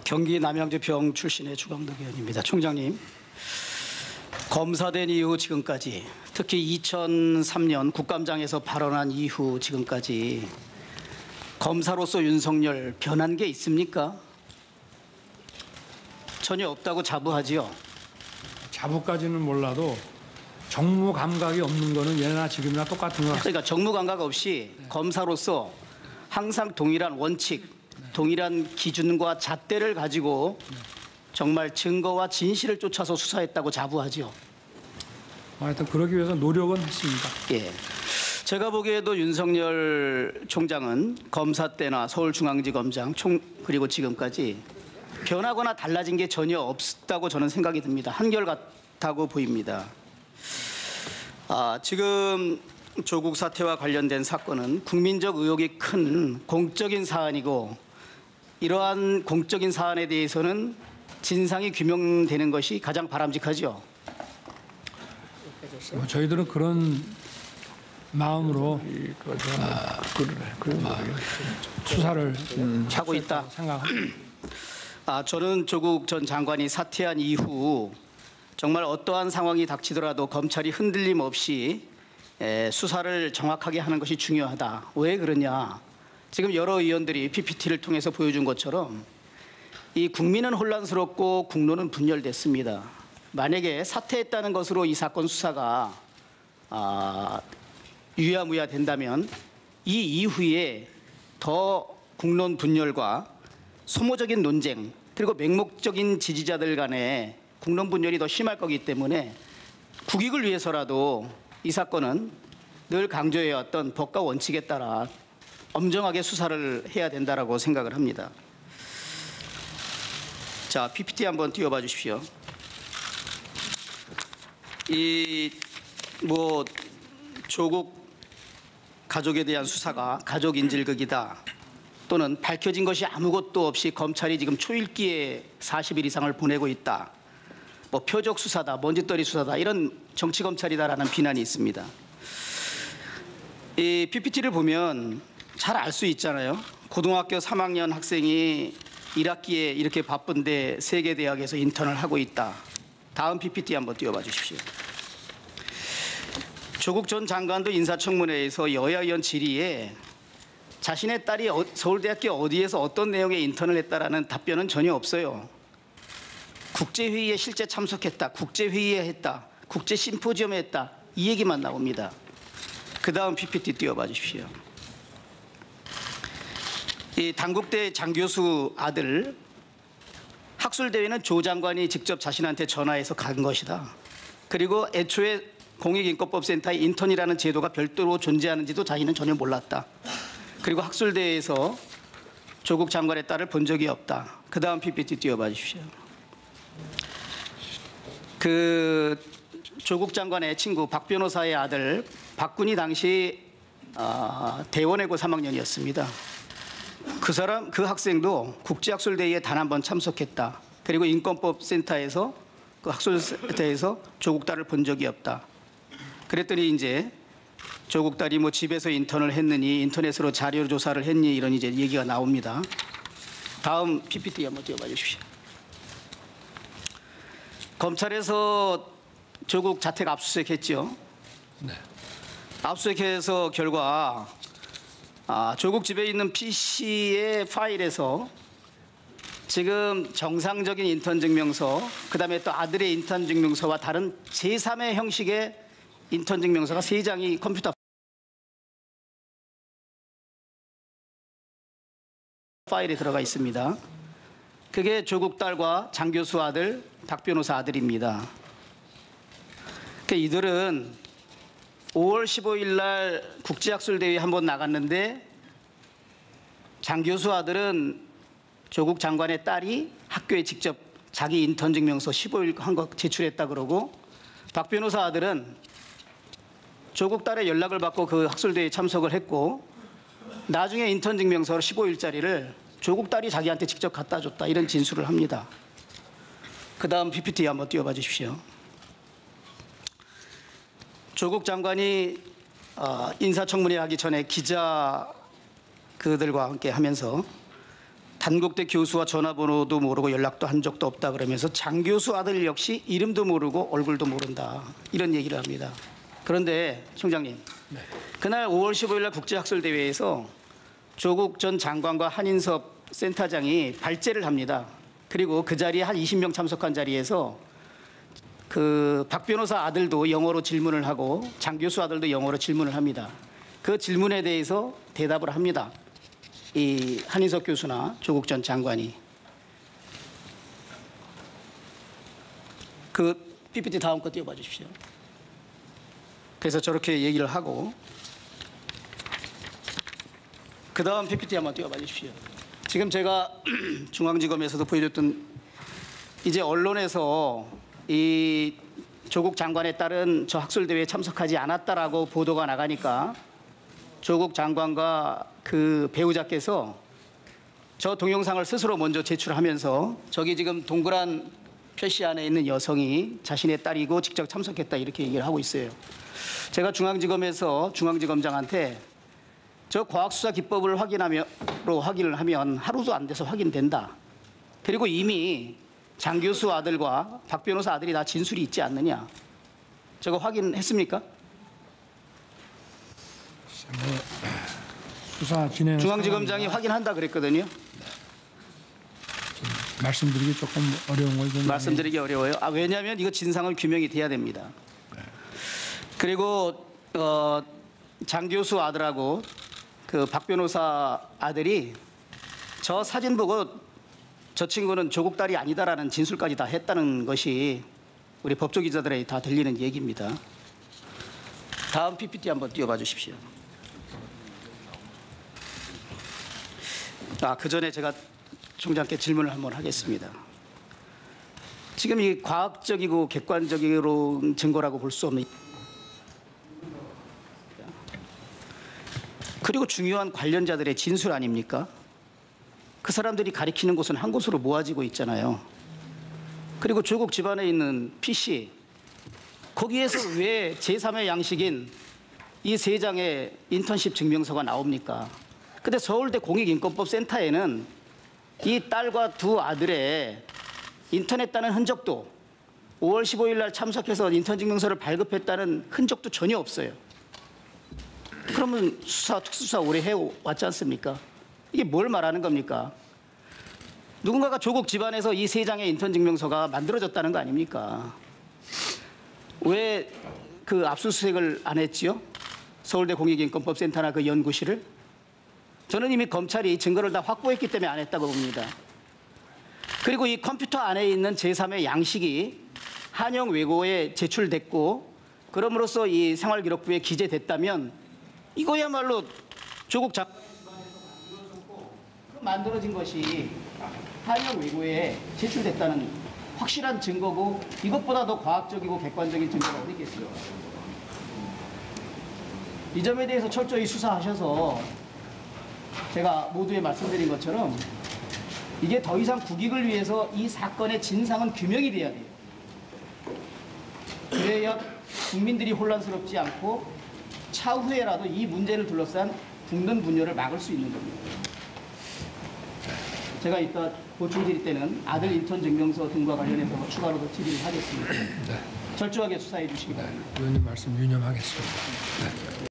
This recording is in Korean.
경기 남양주평 출신의 주광덕 의원입니다. 총장님, 검사된 이후 지금까지, 특히 2003년 국감장에서 발언한 이후 지금까지 검사로서 윤석열 변한 게 있습니까? 전혀 없다고 자부하지요. 자부까지는 몰라도 정무 감각이 없는 거는 예나 지금이나 똑같은 거 같습니다. 그러니까 정무 감각 없이 검사로서 항상 동일한 원칙, 동일한 기준과 잣대를 가지고 정말 증거와 진실을 쫓아서 수사했다고 자부하지요. 하여튼 그러기 위해서 노력은 했습니다. 예. 제가 보기에도 윤석열 총장은 검사 때나 서울중앙지검장 그리고 지금까지 변하거나 달라진 게 전혀 없다고 저는 생각이 듭니다. 한결같다고 보입니다. 지금 조국 사태와 관련된 사건은 국민적 의혹이 큰 공적인 사안이고, 이러한 공적인 사안에 대해서는 진상이 규명되는 것이 가장 바람직하죠. 저희들은 그런 마음으로 수사를 하고 있다. 생각합니다. 저는 조국 전 장관이 사퇴한 이후 정말 어떠한 상황이 닥치더라도 검찰이 흔들림 없이 수사를 정확하게 하는 것이 중요하다. 왜 그러냐? 지금 여러 의원들이 PPT를 통해서 보여준 것처럼 이 국민은 혼란스럽고 국론은 분열됐습니다. 만약에 사퇴했다는 것으로 이 사건 수사가 유야무야 된다면 이 이후에 더 국론 분열과 소모적인 논쟁, 그리고 맹목적인 지지자들 간의 국론 분열이 더 심할 거기 때문에 국익을 위해서라도 이 사건은 늘 강조해왔던 법과 원칙에 따라 엄정하게 수사를 해야 된다라고 생각을 합니다. 자, PPT 한번 띄워봐 주십시오. 조국 가족에 대한 수사가 가족 인질극이다, 또는 밝혀진 것이 아무것도 없이 검찰이 지금 초읽기에 40일 이상을 보내고 있다, 표적 수사다, 먼지떨이 수사다, 이런 정치 검찰이다라는 비난이 있습니다. 이 PPT를 보면 잘 알 수 있잖아요. 고등학교 3학년 학생이 1학기에 이렇게 바쁜데 세계대학에서 인턴을 하고 있다. 다음 PPT 한번 띄워봐 주십시오. 조국 전 장관도 인사청문회에서 여야 의원 질의에 자신의 딸이 서울대학교 어디에서 어떤 내용의 인턴을 했다라는 답변은 전혀 없어요. 국제회의에 실제 참석했다, 국제회의에 했다, 국제심포지엄에 했다, 이 얘기만 나옵니다. 그 다음 PPT 띄워봐 주십시오. 이 단국대 장 교수 아들 학술대회는 조 장관이 직접 자신한테 전화해서 간 것이다. 그리고 애초에 공익인권법센터의 인턴이라는 제도가 별도로 존재하는지도 자기는 전혀 몰랐다. 그리고 학술대회에서 조국 장관의 딸을 본 적이 없다. 그 다음 PPT 띄워봐 주십시오. 조국 장관의 친구 박 변호사의 아들 박군이 당시 대원외고 3학년이었습니다. 그 학생도 국제학술대회에 단 한 번 참석했다. 그리고 인권법센터에서 그 학술센터에서 조국 딸을 본 적이 없다. 그랬더니 이제 조국 딸이 집에서 인턴을 했느니, 인터넷으로 자료 조사를 했니, 이런 이제 얘기가 나옵니다. 다음 PPT 한번 띄워봐 주십시오. 검찰에서 조국 자택 압수수색했죠. 네. 압수수색해서 결과 조국 집에 있는 PC의 파일에서 지금 정상적인 인턴 증명서, 그다음에 또 아들의 인턴 증명서와 다른 제3의 형식의 인턴 증명서가 3장이 컴퓨터 파일에 들어가 있습니다. 그게 조국 딸과 장 교수 아들, 박 변호사 아들입니다. 이들은 5월 15일 날 국제학술대회 한번 나갔는데, 장 교수 아들은 조국 장관의 딸이 학교에 직접 자기 인턴 증명서 15일 한 거 제출했다 그러고, 박 변호사 아들은 조국 딸의 연락을 받고 그 학술대회에 참석을 했고, 나중에 인턴 증명서 15일짜리를 조국 딸이 자기한테 직접 갖다 줬다, 이런 진술을 합니다. 그 다음 PPT 한번 띄워봐 주십시오. 조국 장관이 인사청문회 하기 전에 기자 그들과 함께 하면서 단국대 교수와 전화번호도 모르고 연락도 한 적도 없다 그러면서 장 교수 아들 역시 이름도 모르고 얼굴도 모른다 이런 얘기를 합니다. 그런데 총장님, 그날 5월 15일 날 국제학술대회에서 조국 전 장관과 한인섭 센터장이 발제를 합니다. 그리고 그 자리에 한 20명 참석한 자리에서 그 박 변호사 아들도 영어로 질문을 하고 장 교수 아들도 영어로 질문을 합니다. 그 질문에 대해서 대답을 합니다. 이 한인석 교수나 조국 전 장관이. 그 PPT 다음 거 띄워봐 주십시오. 그래서 저렇게 얘기를 하고 그 다음 PPT 한번 띄워봐 주십시오. 지금 제가 중앙지검에서도 보여줬던 이제 언론에서 이 조국 장관에 따른 저 학술대회에 참석하지 않았다라고 보도가 나가니까 조국 장관과 그 배우자께서 저 동영상을 스스로 먼저 제출하면서 저기 지금 동그란 표시 안에 있는 여성이 자신의 딸이고 직접 참석했다 이렇게 얘기를 하고 있어요. 제가 중앙지검에서 중앙지검장한테 저 과학수사 기법을 확인을 하면 하루도 안 돼서 확인된다. 그리고 이미 장 교수 아들과 박 변호사 아들이 다 진술이 있지 않느냐. 저거 확인했습니까? 수사 진행 중앙지검장이 확인한다 그랬거든요. 말씀드리기 조금 어려운 걸 좀 말씀드리기 어려워요. 왜냐하면 이거 진상은 규명이 돼야 됩니다. 그리고 장 교수 아들하고 그 박 변호사 아들이 저 사진 보고 저 친구는 조국 딸이 아니다라는 진술까지 다 했다는 것이 우리 법조 기자들에게 다 들리는 얘기입니다. 다음 PPT 한번 띄워봐 주십시오. 그 전에 제가 총장께 질문을 한번 하겠습니다. 지금 이 과학적이고 객관적으로 증거라고 볼 수 없는 그리고 중요한 관련자들의 진술 아닙니까? 그 사람들이 가리키는 곳은 한 곳으로 모아지고 있잖아요. 그리고 조국 집안에 있는 PC 거기에서 왜 제3의 양식인 이 3장의 인턴십 증명서가 나옵니까? 근데 서울대 공익인권법센터에는 이 딸과 두 아들의 인턴했다는 흔적도 5월 15일 날 참석해서 인턴 증명서를 발급했다는 흔적도 전혀 없어요. 그러면 특수수사 오래 해왔지 않습니까? 이게 뭘 말하는 겁니까? 누군가가 조국 집안에서 이 3장의 인턴 증명서가 만들어졌다는 거 아닙니까? 왜 그 압수수색을 안 했지요? 서울대 공익인권법센터나 그 연구실을? 저는 이미 검찰이 증거를 다 확보했기 때문에 안 했다고 봅니다. 그리고 이 컴퓨터 안에 있는 제3의 양식이 한영 외고에 제출됐고 그럼으로써 이 생활기록부에 기재됐다면 이거야말로 조국 장관에서 만들어진 것이 한영 외고에 제출됐다는 확실한 증거고 이것보다 더 과학적이고 객관적인 증거가 어디 있겠어요. 이 점에 대해서 철저히 수사하셔서 제가 모두에 말씀드린 것처럼 이게 더 이상 국익을 위해서 이 사건의 진상은 규명이 돼야 돼요. 그래야 국민들이 혼란스럽지 않고 차후에라도 이 문제를 둘러싼 국론 분열을 막을 수 있는 겁니다. 제가 이따 보충 질의 때는 아들 인턴 증명서 등과 관련해서 추가로도 질의를 하겠습니다. 철저하게 수사해 주시기 바랍니다. 의원님 말씀 유념하겠습니다.